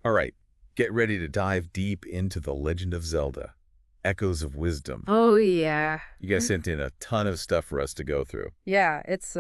All right, get ready to dive deep into The Legend of Zelda, Echoes of Wisdom. Oh, yeah. You guys sent in a ton of stuff for us to go through. Yeah, it's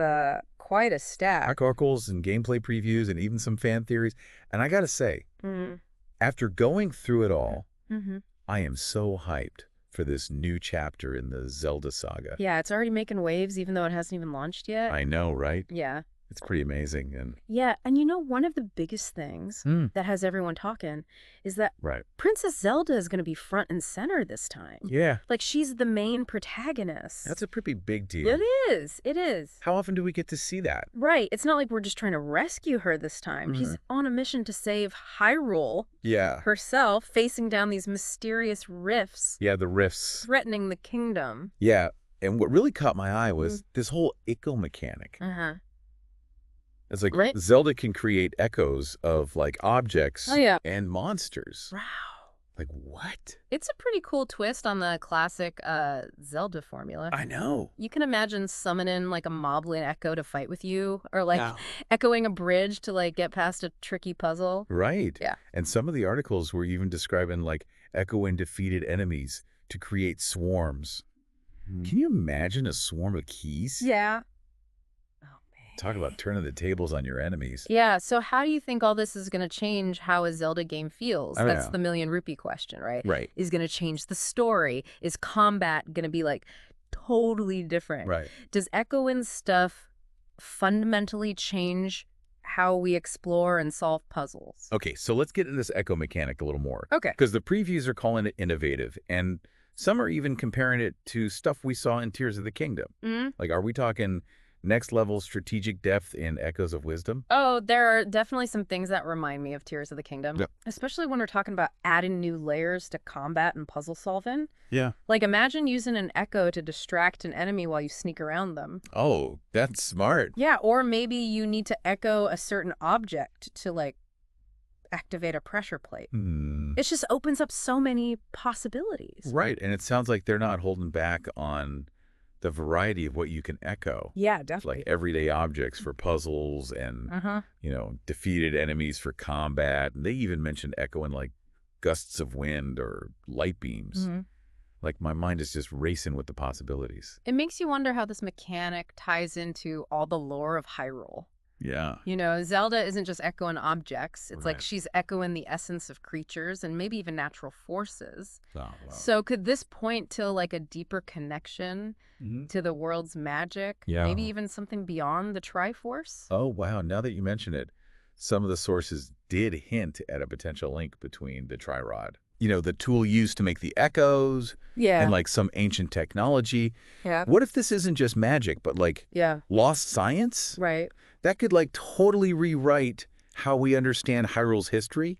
quite a stack. Articles and gameplay previews and even some fan theories. And I gotta say, Mm. after going through it all, Mm-hmm. I am so hyped for this new chapter in the Zelda saga. Yeah, it's already making waves even though it hasn't even launched yet. I know, right? Yeah. It's pretty amazing. And Yeah, and one of the biggest things that has everyone talking is that right. Princess Zelda is going to be front and center this time. Yeah, Like, she's the main protagonist. that's a pretty big deal. It is. It is. How often do we get to see that? Right. It's not like we're just trying to rescue her this time. She's on a mission to save Hyrule Yeah. herself, facing down these mysterious rifts Yeah, the rifts. threatening the kingdom. Yeah, and what really caught my eye was this whole echo mechanic. Uh-huh. It's like Right. Zelda can create echoes of like objects Oh, yeah. and monsters. Wow. Like what? It's a pretty cool twist on the classic Zelda formula. I know. You can imagine summoning like a moblin echo to fight with you, or like Yeah. echoing a bridge to like get past a tricky puzzle. Right. Yeah. And some of the articles were even describing like echoing defeated enemies to create swarms. Can you imagine a swarm of keys? Yeah. Oh, man. Talk about turning the tables on your enemies. Yeah, so how do you think all this is going to change how a Zelda game feels? I That's know. the million rupee question, right? Right. Is going to change the story? Is combat going to be like totally different? Right. Does echoing stuff fundamentally change how we explore and solve puzzles? Okay, so let's get into this echo mechanic a little more. Okay. Because the previews are calling it innovative, and some are even comparing it to stuff we saw in Tears of the Kingdom. Mm-hmm. Like, are we talking next level strategic depth in Echoes of Wisdom? Oh, there are definitely some things that remind me of Tears of the Kingdom, Yep. especially when we're talking about adding new layers to combat and puzzle solving. Yeah. Like, imagine using an echo to distract an enemy while you sneak around them. Oh, that's smart. Yeah, or maybe you need to echo a certain object to, like, activate a pressure plate. It just opens up so many possibilities. Right, and it sounds like they're not holding back on the variety of what you can echo. Yeah, Like definitely. everyday objects for puzzles and, Uh-huh. defeated enemies for combat. And they even mentioned echoing like gusts of wind or light beams. Mhm. Like my mind is just racing with the possibilities. It makes you wonder how this mechanic ties into all the lore of Hyrule. Yeah. Zelda isn't just echoing objects. It's like Right. she's echoing the essence of creatures and maybe even natural forces. Oh, wow. So could this point to like a deeper connection to the world's magic? Yeah. Maybe even something beyond the Triforce? Oh, wow. Now that you mention it, some of the sources did hint at a potential link between the Trirod. The tool used to make the echoes Yeah. and like some ancient technology. Yeah. What if this isn't just magic, but like Yeah. lost science? Right. That could like totally rewrite how we understand Hyrule's history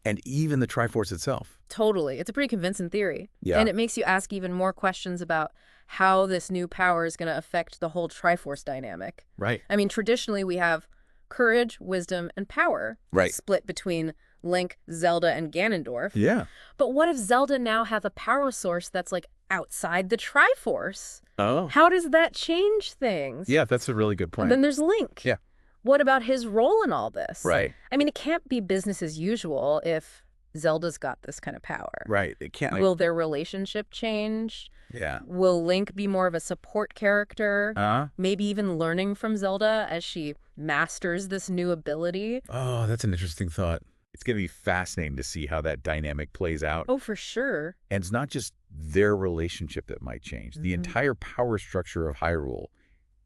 and even the Triforce itself. Totally. It's a pretty convincing theory. Yeah. And it makes you ask even more questions about how this new power is going to affect the whole Triforce dynamic. Right. I mean, traditionally we have courage, wisdom, and power Right. split between Link, Zelda, and Ganondorf. Yeah. But what if Zelda now has a power source that's like outside the Triforce? Oh. How does that change things? Yeah, that's a really good point. And then there's Link. Yeah. What about his role in all this? Right. I mean, it can't be business as usual if Zelda's got this kind of power. Right. It can't. Will their relationship change? Yeah. Will Link be more of a support character? Maybe even learning from Zelda as she masters this new ability? Oh, that's an interesting thought. It's going to be fascinating to see how that dynamic plays out. Oh, for sure. And it's not just their relationship that might change. The entire power structure of Hyrule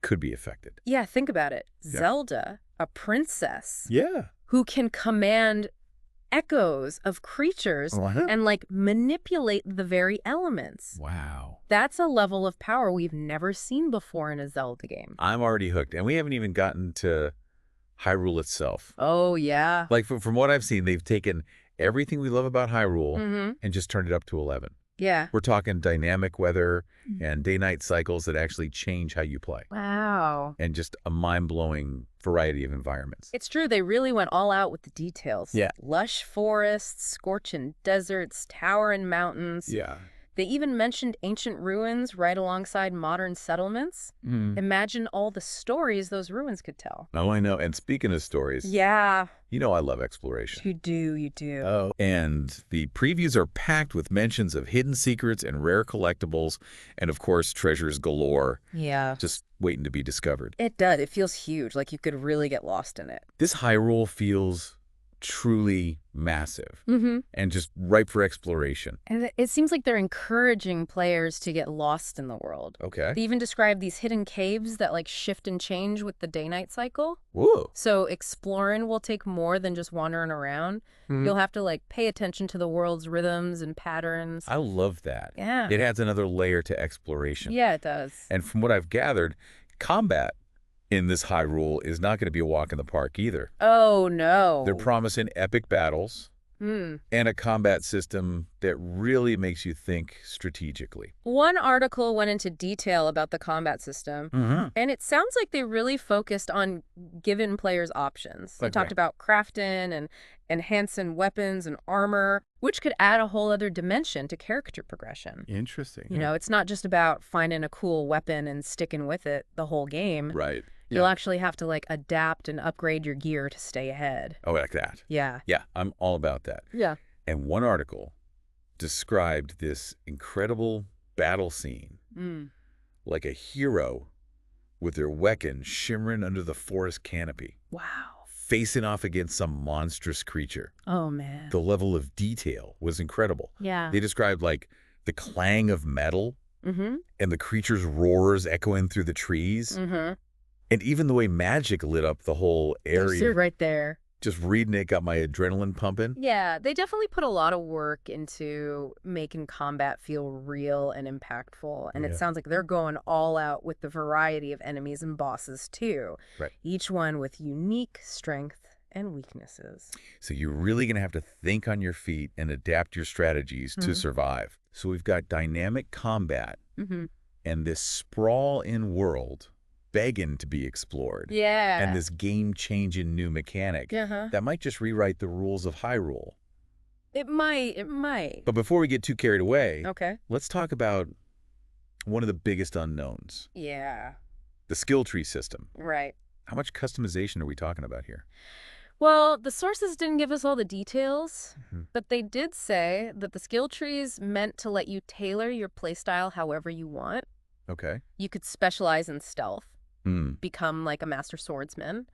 could be affected. Yeah, think about it. Yeah. Zelda, a princess Yeah. who can command echoes of creatures and like manipulate the very elements. Wow. That's a level of power we've never seen before in a Zelda game. I'm already hooked. And we haven't even gotten to Hyrule itself. Oh, yeah. Like from what I've seen, they've taken everything we love about Hyrule and just turned it up to 11. Yeah. We're talking dynamic weather and day-night cycles that actually change how you play. Wow. And just a mind-blowing variety of environments. It's true. They really went all out with the details. Yeah. Lush forests, scorching deserts, towering mountains. Yeah. They even mentioned ancient ruins right alongside modern settlements. Imagine all the stories those ruins could tell. Oh, I know. And speaking of stories, Yeah. you know I love exploration. You do, you do. Oh. And the previews are packed with mentions of hidden secrets and rare collectibles, and of course, treasures galore. Yeah. Just waiting to be discovered. It does. It feels huge, like you could really get lost in it. This Hyrule feels truly massive and just ripe for exploration. And it seems like they're encouraging players to get lost in the world. Okay. They even describe these hidden caves that like shift and change with the day-night cycle. Whoa. So exploring will take more than just wandering around. You'll have to like pay attention to the world's rhythms and patterns. I love that. Yeah. It adds another layer to exploration. Yeah, it does. And from what I've gathered, combat in this Hyrule is not going to be a walk in the park either. Oh, no. They're promising epic battles and a combat system that really makes you think strategically. One article went into detail about the combat system, and it sounds like they really focused on giving players options. They talked about crafting and enhancing weapons and armor, which could add a whole other dimension to character progression. Interesting. You know, it's not just about finding a cool weapon and sticking with it the whole game. Right. You'll actually have to like adapt and upgrade your gear to stay ahead. Oh, like that. Yeah. Yeah, I'm all about that. Yeah. And one article described this incredible battle scene like a hero with their weapon shimmering under the forest canopy. Wow. Facing off against some monstrous creature. Oh, man. The level of detail was incredible. Yeah. They described like the clang of metal and the creature's roars echoing through the trees. And even the way magic lit up the whole area. You're right there. Just reading it got my adrenaline pumping. Yeah, they definitely put a lot of work into making combat feel real and impactful. And it sounds like they're going all out with the variety of enemies and bosses, too. Right. Each one with unique strength and weaknesses. So you're really going to have to think on your feet and adapt your strategies to survive. So we've got dynamic combat and this sprawl-in world begging to be explored. Yeah. And this game-changing new mechanic that might just rewrite the rules of Hyrule. It might. But before we get too carried away, Okay. let's talk about one of the biggest unknowns. Yeah. The skill tree system. Right. How much customization are we talking about here? Well, the sources didn't give us all the details, but they did say that the skill trees meant to let you tailor your playstyle however you want. Okay. You could specialize in stealth, become like a master swordsman,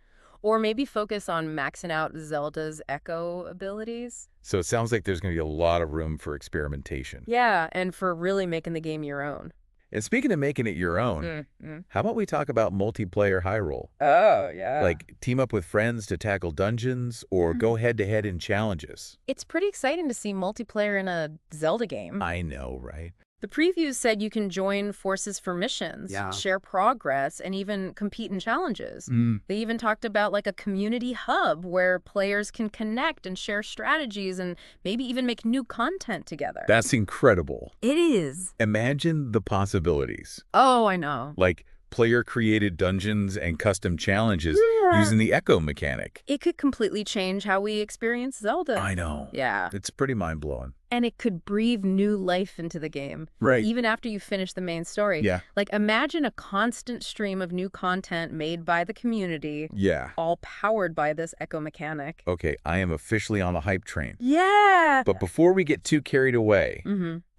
or maybe focus on maxing out Zelda's echo abilities. So it sounds like there's going to be a lot of room for experimentation. Yeah, and for really making the game your own. And speaking of making it your own, how about we talk about multiplayer Hyrule? Oh, yeah. Like team up with friends to tackle dungeons or go head-to-head in challenges. It's pretty exciting to see multiplayer in a Zelda game. I know, right? The previews said you can join forces for missions, share progress, and even compete in challenges. They even talked about like a community hub where players can connect and share strategies and maybe even make new content together. That's incredible. It is. Imagine the possibilities. Oh, I know. Like player-created dungeons and custom challenges using the echo mechanic. It could completely change how we experience Zelda. I know. Yeah. It's pretty mind-blowing. And it could breathe new life into the game. Right. Even after you finish the main story. Yeah. Like, imagine a constant stream of new content made by the community. Yeah. All powered by this echo mechanic. Okay, I am officially on the hype train. Yeah. But before we get too carried away,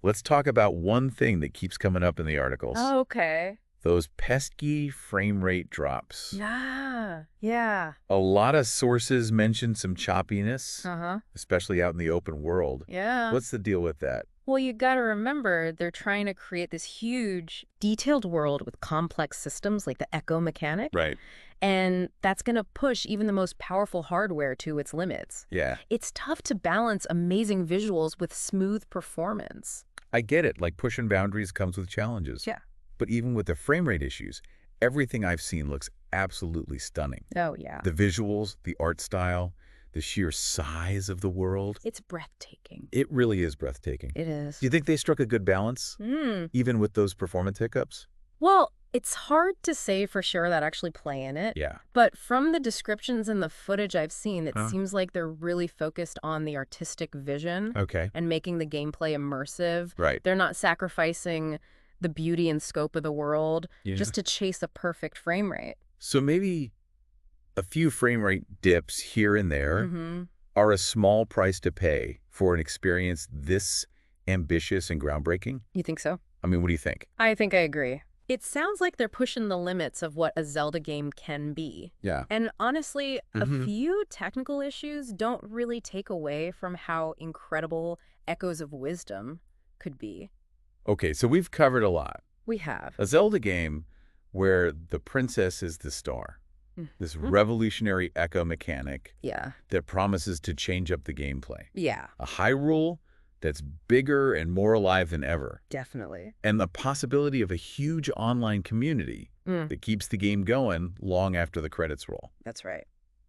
let's talk about one thing that keeps coming up in the articles. Oh, okay. Those pesky frame rate drops. Yeah. Yeah. A lot of sources mention some choppiness, especially out in the open world. Yeah. What's the deal with that? Well, you got to remember, they're trying to create this huge, detailed world with complex systems like the echo mechanic. Right. And that's going to push even the most powerful hardware to its limits. Yeah. It's tough to balance amazing visuals with smooth performance. I get it. Like pushing boundaries comes with challenges. Yeah. But even with the frame rate issues, everything I've seen looks absolutely stunning. Oh, yeah. The visuals, the art style, the sheer size of the world. It's breathtaking. It really is breathtaking. It is. Do you think they struck a good balance, even with those performance hiccups? Well, It's hard to say for sure that actually play in it. Yeah. But from the descriptions and the footage I've seen, it Huh? seems like they're really focused on the artistic vision Okay. and making the gameplay immersive. Right. They're not sacrificing the beauty and scope of the world Yeah. just to chase a perfect frame rate. So maybe a few frame rate dips here and there Mm-hmm. are a small price to pay for an experience this ambitious and groundbreaking? You think so? I mean, what do you think? I think I agree. It sounds like they're pushing the limits of what a Zelda game can be. Yeah. And honestly, a Mhm. few technical issues don't really take away from how incredible Echoes of Wisdom could be. Okay, so we've covered a lot. We have. A Zelda game where the princess is the star. This Mhm. revolutionary echo mechanic Yeah. that promises to change up the gameplay. Yeah, A Hyrule that's bigger and more alive than ever. definitely. And the possibility of a huge online community that keeps the game going long after the credits roll. That's right.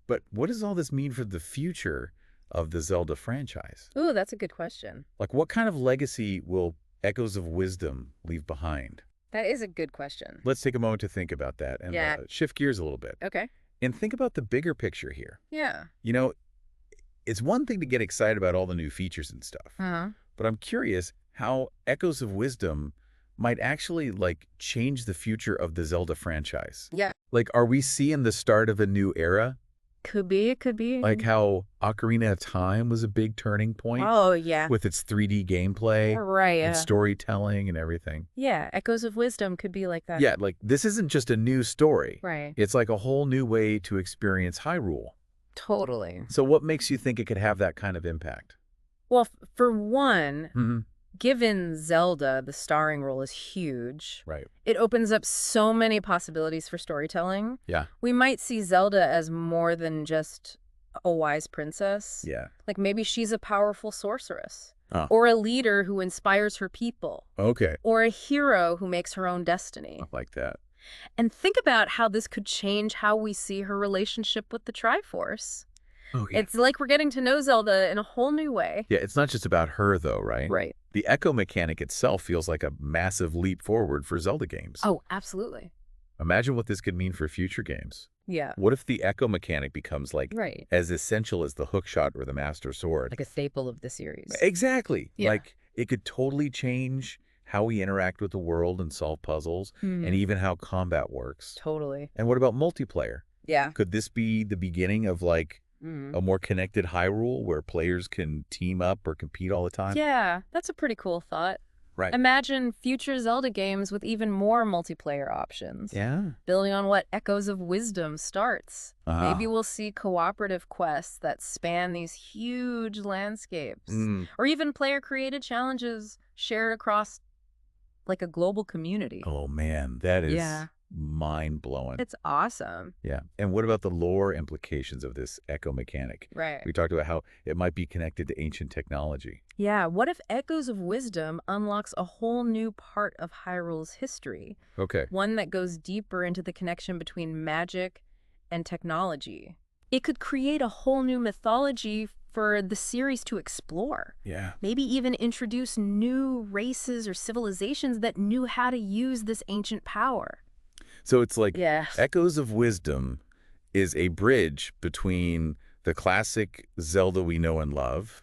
But what does all this mean for the future of the Zelda franchise? Ooh, that's a good question. Like, what kind of legacy will Echoes of Wisdom leave behind? That is a good question. Let's take a moment to think about that and Yeah. shift gears a little bit. Okay. And think about the bigger picture here. Yeah. You know, it's one thing to get excited about all the new features and stuff, Uh-huh. but I'm curious how Echoes of Wisdom might actually, like, change the future of the Zelda franchise. Yeah. Like, are we seeing the start of a new era? Could be. It could be. Like how Ocarina of Time was a big turning point Oh, yeah. with its 3D gameplay Right. and storytelling and everything. Yeah. Echoes of Wisdom could be like that. Yeah, like, this isn't just a new story. Right. It's like a whole new way to experience Hyrule. Totally. So what makes you think it could have that kind of impact? Well, for one, Mm-hmm. given Zelda, the starring role is huge. Right. It opens up so many possibilities for storytelling. Yeah. We might see Zelda as more than just a wise princess. Yeah. Like maybe she's a powerful sorceress. Oh. Or a leader who inspires her people. Okay. Or a hero who makes her own destiny. I like that. And think about how this could change how we see her relationship with the Triforce. Oh, It's like we're getting to know Zelda in a whole new way. Yeah, it's not just about her, though, right? Right. The echo mechanic itself feels like a massive leap forward for Zelda games. Oh, absolutely. Imagine what this could mean for future games. Yeah. What if the echo mechanic becomes, like, Right. as essential as the hookshot or the Master Sword? Like a staple of the series. Exactly. Yeah. Like, it could totally change how we interact with the world and solve puzzles, and even how combat works. Totally. And what about multiplayer? Yeah. Could this be the beginning of, like, a more connected Hyrule where players can team up or compete all the time? Yeah, that's a pretty cool thought. Right. Imagine future Zelda games with even more multiplayer options. Yeah. Building on what Echoes of Wisdom starts. Ah. Maybe we'll see cooperative quests that span these huge landscapes. Or even player-created challenges shared across, like, a global community. Oh, man, that is Yeah. mind-blowing. It's awesome. Yeah. And what about the lore implications of this echo mechanic? Right. We talked about how it might be connected to ancient technology. Yeah, what if Echoes of Wisdom unlocks a whole new part of Hyrule's history? Okay. One that goes deeper into the connection between magic and technology. It could create a whole new mythology for the series to explore. Yeah. Maybe even introduce new races or civilizations that knew how to use this ancient power. So it's like Yeah. Echoes of Wisdom is a bridge between the classic Zelda we know and love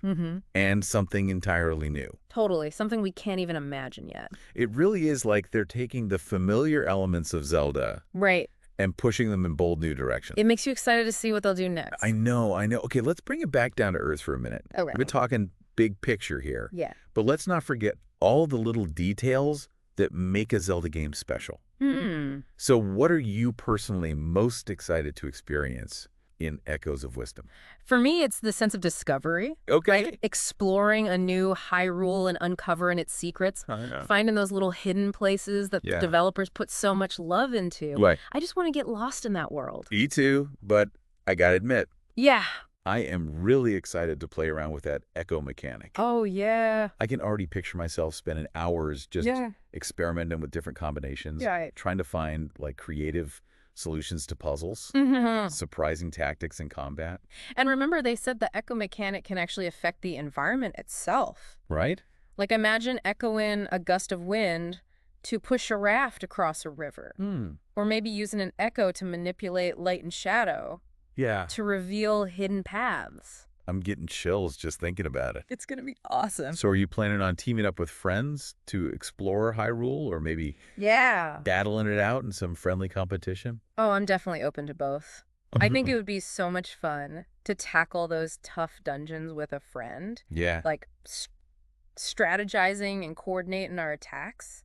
and something entirely new. Totally. Something we can't even imagine yet. It really is like they're taking the familiar elements of Zelda Right. and pushing them in bold new directions. It makes you excited to see what they'll do next. I know. Okay, let's bring it back down to earth for a minute. Okay. We've been talking big picture here. Yeah. But let's not forget all the little details that make a Zelda game special. So what are you personally most excited to experience in Echoes of Wisdom? For me, it's the sense of discovery. Okay. Right? Exploring a new Hyrule and uncovering its secrets. Finding those little hidden places that Yeah. developers put so much love into. Right. I just want to get lost in that world. Me too, but I gotta admit, Yeah. I am really excited to play around with that echo mechanic. Oh, yeah. I can already picture myself spending hours just Yeah. experimenting with different combinations, Right. trying to find, like, creative solutions to puzzles, surprising tactics in combat. And remember, they said the echo mechanic can actually affect the environment itself. Right? Like, imagine echoing a gust of wind to push a raft across a river. Or maybe using an echo to manipulate light and shadow. Yeah. To reveal hidden paths. I'm getting chills just thinking about it. It's going to be awesome. So are you planning on teaming up with friends to explore Hyrule, or maybe battling it out in some friendly competition? Oh, I'm definitely open to both. I think it would be so much fun to tackle those tough dungeons with a friend. Yeah. Like strategizing and coordinating our attacks.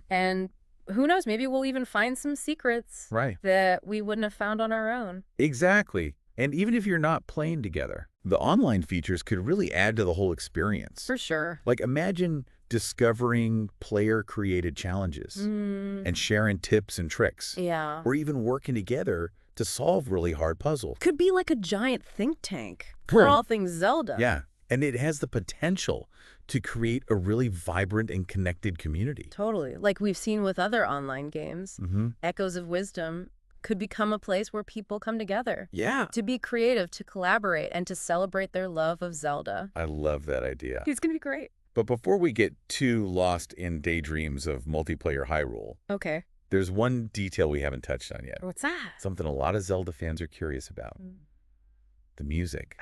And who knows, maybe we'll even find some secrets that we wouldn't have found on our own. Exactly. And even if you're not playing together, the online features could really add to the whole experience. For sure. Like, imagine discovering player-created challenges and sharing tips and tricks. Yeah. Or even working together to solve really hard puzzles. Could be like a giant think tank for all things Zelda. Yeah. And it has the potential to create a really vibrant and connected community. Totally. Like we've seen with other online games. Echoes of Wisdom could become a place where people come together. Yeah. To be creative, to collaborate, and to celebrate their love of Zelda. I love that idea. It's going to be great. But before we get too lost in daydreams of multiplayer Hyrule, there's one detail we haven't touched on yet. What's that? Something a lot of Zelda fans are curious about. The music.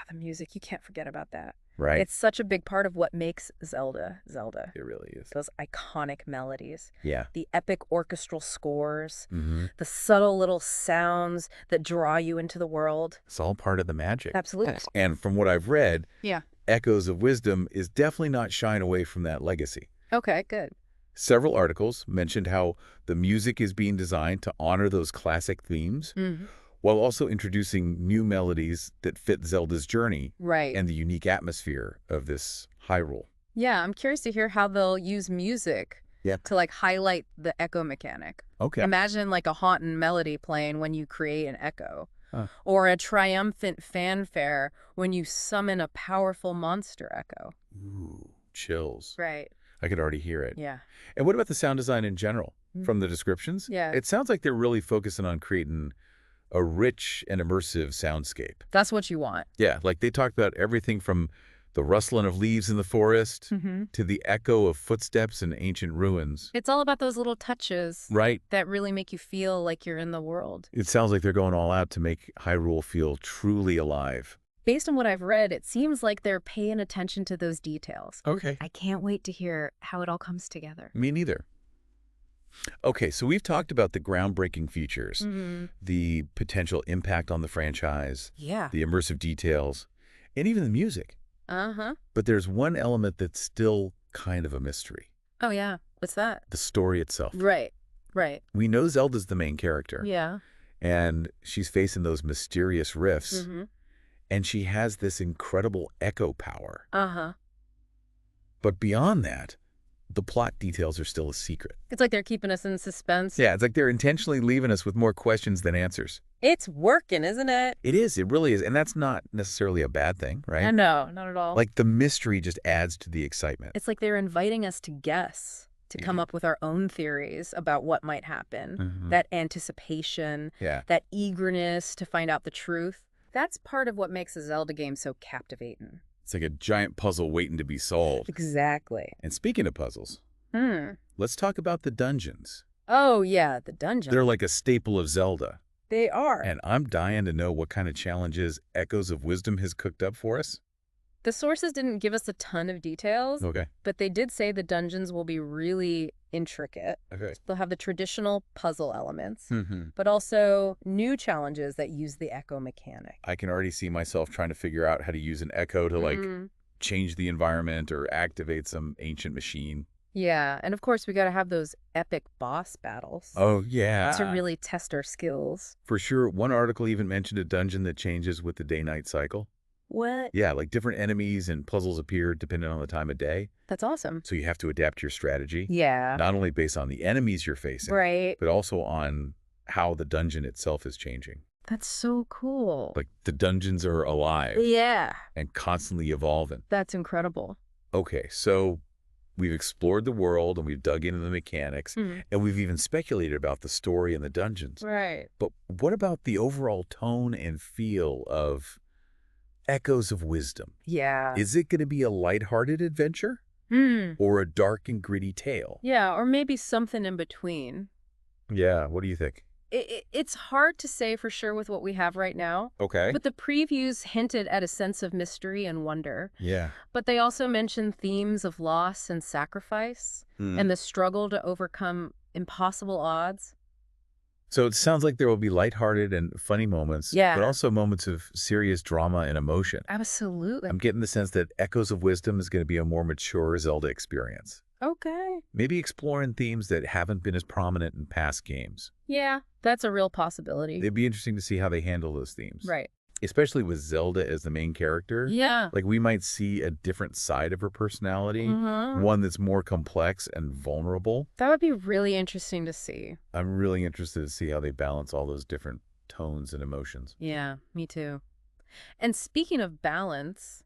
The music. You can't forget about that. Right. It's such a big part of what makes Zelda. It really is. Those iconic melodies. Yeah. The epic orchestral scores. The subtle little sounds that draw you into the world. It's all part of the magic. Absolutely. And from what I've read, Echoes of Wisdom is definitely not shying away from that legacy. Okay, good. Several articles mentioned how the music is being designed to honor those classic themes, while also introducing new melodies that fit Zelda's journey and the unique atmosphere of this Hyrule. Yeah, I'm curious to hear how they'll use music to like highlight the echo mechanic. Okay. Imagine like a haunting melody playing when you create an echo. Or a triumphant fanfare when you summon a powerful monster echo. Ooh, chills. Right. I could already hear it. Yeah. And what about the sound design in general? From the descriptions? Yeah. It sounds like they're really focusing on creating a rich and immersive soundscape. That's what you want. Yeah, like they talked about everything from the rustling of leaves in the forest to the echo of footsteps in ancient ruins. It's all about those little touches Right. that really make you feel like you're in the world. It sounds like they're going all out to make Hyrule feel truly alive. Based on what I've read, it seems like they're paying attention to those details. Okay. I can't wait to hear how it all comes together. Me neither. Okay, so we've talked about the groundbreaking features, the potential impact on the franchise, the immersive details, and even the music. But there's one element that's still kind of a mystery. Oh, yeah. What's that? The story itself. Right. We know Zelda's the main character. Yeah. And she's facing those mysterious rifts. And she has this incredible echo power. But beyond that, the plot details are still a secret. It's like they're keeping us in suspense. Yeah, it's like they're intentionally leaving us with more questions than answers. It's working, isn't it? It is. It really is. And that's not necessarily a bad thing, right? No, not at all. Like the mystery just adds to the excitement. It's like they're inviting us to guess, to come up with our own theories about what might happen. That anticipation, that eagerness to find out the truth. That's part of what makes a Zelda game so captivating. It's like a giant puzzle waiting to be solved. Exactly. And speaking of puzzles, let's talk about the dungeons. Oh, yeah, the dungeons. They're like a staple of Zelda. They are. And I'm dying to know what kind of challenges Echoes of Wisdom has cooked up for us. The sources didn't give us a ton of details, Okay. but they did say the dungeons will be really intricate. Okay. They'll have the traditional puzzle elements, but also new challenges that use the echo mechanic. I can already see myself trying to figure out how to use an echo to like change the environment or activate some ancient machine. Yeah, and of course we got to have those epic boss battles. Oh, yeah. To really test our skills. For sure. One article even mentioned a dungeon that changes with the day-night cycle. What? Yeah, like different enemies and puzzles appear depending on the time of day. That's awesome. So you have to adapt your strategy. Yeah. Not only based on the enemies you're facing, but also on how the dungeon itself is changing. That's so cool. Like the dungeons are alive. Yeah. And constantly evolving. That's incredible. Okay, so we've explored the world and we've dug into the mechanics and we've even speculated about the story and the dungeons. Right. But what about the overall tone and feel of Echoes of Wisdom? Yeah. Is it going to be a lighthearted adventure? or a dark and gritty tale. Yeah, or maybe something in between. Yeah, what do you think? It's hard to say for sure with what we have right now. Okay. But the previews hinted at a sense of mystery and wonder. Yeah. But they also mentioned themes of loss and sacrifice and the struggle to overcome impossible odds. So it sounds like there will be lighthearted and funny moments, but also moments of serious drama and emotion. Absolutely. I'm getting the sense that Echoes of Wisdom is going to be a more mature Zelda experience. Okay. Maybe exploring themes that haven't been as prominent in past games. Yeah, that's a real possibility. It'd be interesting to see how they handle those themes. Right. Especially with Zelda as the main character. Yeah. Like, we might see a different side of her personality, one that's more complex and vulnerable. That would be really interesting to see. I'm really interested to see how they balance all those different tones and emotions. Yeah, me too. And speaking of balance,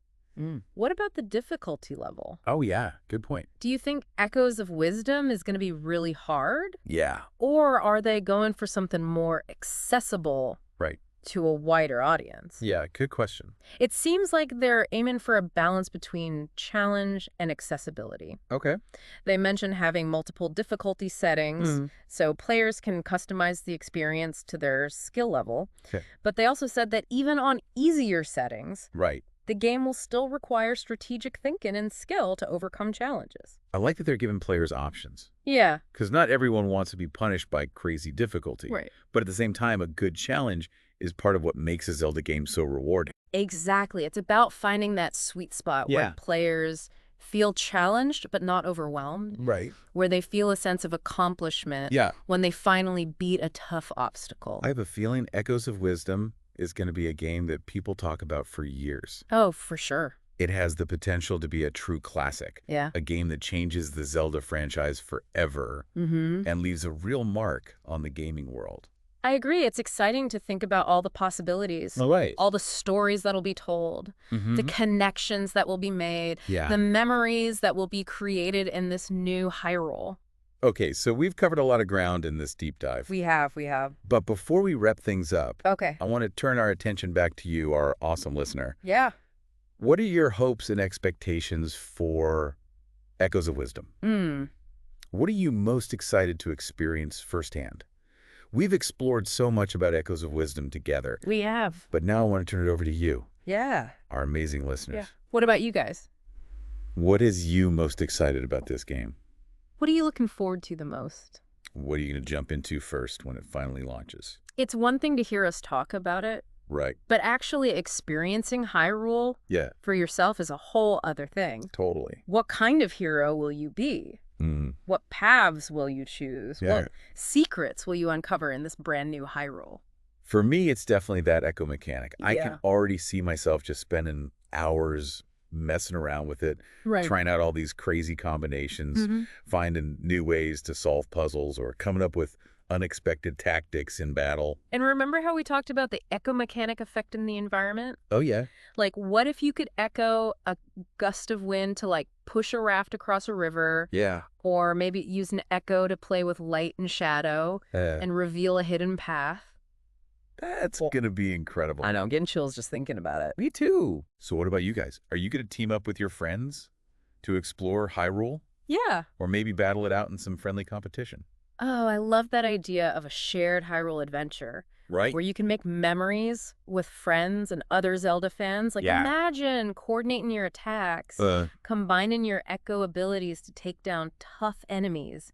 what about the difficulty level? Oh, yeah. Good point. Do you think Echoes of Wisdom is going to be really hard? Yeah. Or are they going for something more accessible? Right. To a wider audience? Yeah, good question. It seems like they're aiming for a balance between challenge and accessibility. Okay. They mention having multiple difficulty settings, so players can customize the experience to their skill level. Okay. But they also said that even on easier settings, Right. the game will still require strategic thinking and skill to overcome challenges. I like that they're giving players options. Yeah. Because not everyone wants to be punished by crazy difficulty. Right. But at the same time, a good challenge is part of what makes a Zelda game so rewarding. Exactly. It's about finding that sweet spot where players feel challenged but not overwhelmed. Right. Where they feel a sense of accomplishment when they finally beat a tough obstacle. I have a feeling Echoes of Wisdom is going to be a game that people talk about for years. Oh, for sure. It has the potential to be a true classic. Yeah. A game that changes the Zelda franchise forever and leaves a real mark on the gaming world. I agree. It's exciting to think about all the possibilities. Right. All the stories that'll be told, the connections that will be made, the memories that will be created in this new Hyrule. Okay, so we've covered a lot of ground in this deep dive. We have. But before we wrap things up, I want to turn our attention back to you, our awesome listener. Yeah. What are your hopes and expectations for Echoes of Wisdom? What are you most excited to experience firsthand? We've explored so much about Echoes of Wisdom together. We have. But now I want to turn it over to you. Yeah. Our amazing listeners. Yeah. What about you guys? What is you most excited about this game? What are you looking forward to the most? What are you going to jump into first when it finally launches? It's one thing to hear us talk about it. Right. But actually experiencing Hyrule for yourself is a whole other thing. Totally. What kind of hero will you be? What paths will you choose? What secrets will you uncover in this brand new Hyrule? For me, it's definitely that echo mechanic. I can already see myself just spending hours messing around with it, trying out all these crazy combinations, finding new ways to solve puzzles or coming up with unexpected tactics in battle. And remember how we talked about the echo mechanic effect in the environment? Oh, yeah. Like, what if you could echo a gust of wind to, like, push a raft across a river? Yeah. Or maybe use an echo to play with light and shadow and reveal a hidden path? That's going to be incredible. I know. I'm getting chills just thinking about it. Me too. So what about you guys? Are you going to team up with your friends to explore Hyrule? Yeah. Or maybe battle it out in some friendly competition? Oh, I love that idea of a shared Hyrule adventure. Right. Where you can make memories with friends and other Zelda fans. Like, imagine coordinating your attacks, combining your echo abilities to take down tough enemies,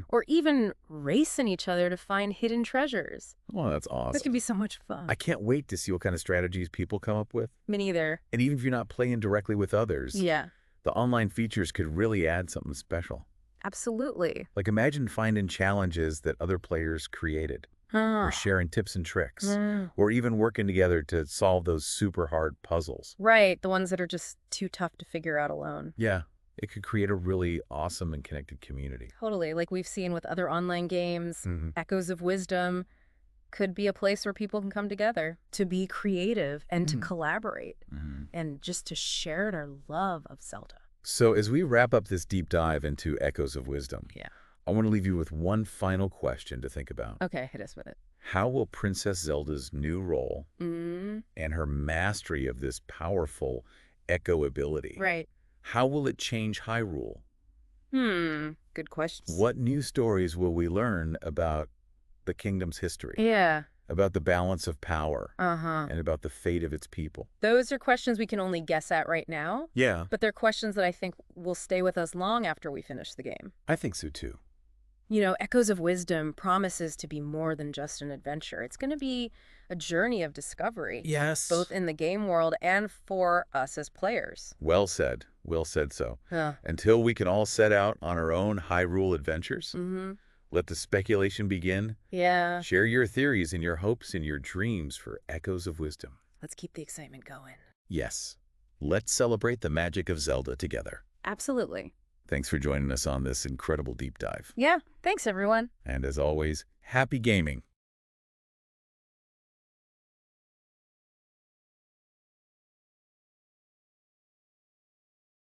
or even racing each other to find hidden treasures. Well, that's awesome. That could be so much fun. I can't wait to see what kind of strategies people come up with. Me neither. And even if you're not playing directly with others, the online features could really add something special. Absolutely. Like, imagine finding challenges that other players created, or sharing tips and tricks, or even working together to solve those super hard puzzles. Right, the ones that are just too tough to figure out alone. Yeah, it could create a really awesome and connected community. Totally, like we've seen with other online games, Echoes of Wisdom could be a place where people can come together to be creative and to collaborate and just to share their love of Zelda. So as we wrap up this deep dive into Echoes of Wisdom, I want to leave you with one final question to think about. Okay, hit us with it. How will Princess Zelda's new role and her mastery of this powerful echo ability, How will it change Hyrule? Good questions. What new stories will we learn about the kingdom's history? Yeah. About the balance of power? Uh-huh. And about the fate of its people? Those are questions we can only guess at right now. Yeah, But they're questions that I think will stay with us long after we finish the game. I think so too. You know, Echoes of Wisdom promises to be more than just an adventure. It's going to be a journey of discovery. Yes. Both in the game world and for us as players. Well said. Well said so. Yeah. Until we can all set out on our own Hyrule adventures, Mm-hmm. let the speculation begin. Yeah. Share your theories and your hopes and your dreams for Echoes of Wisdom. Let's keep the excitement going. Yes. Let's celebrate the magic of Zelda together. Absolutely. Thanks for joining us on this incredible deep dive. Yeah. Thanks, everyone. And as always, happy gaming.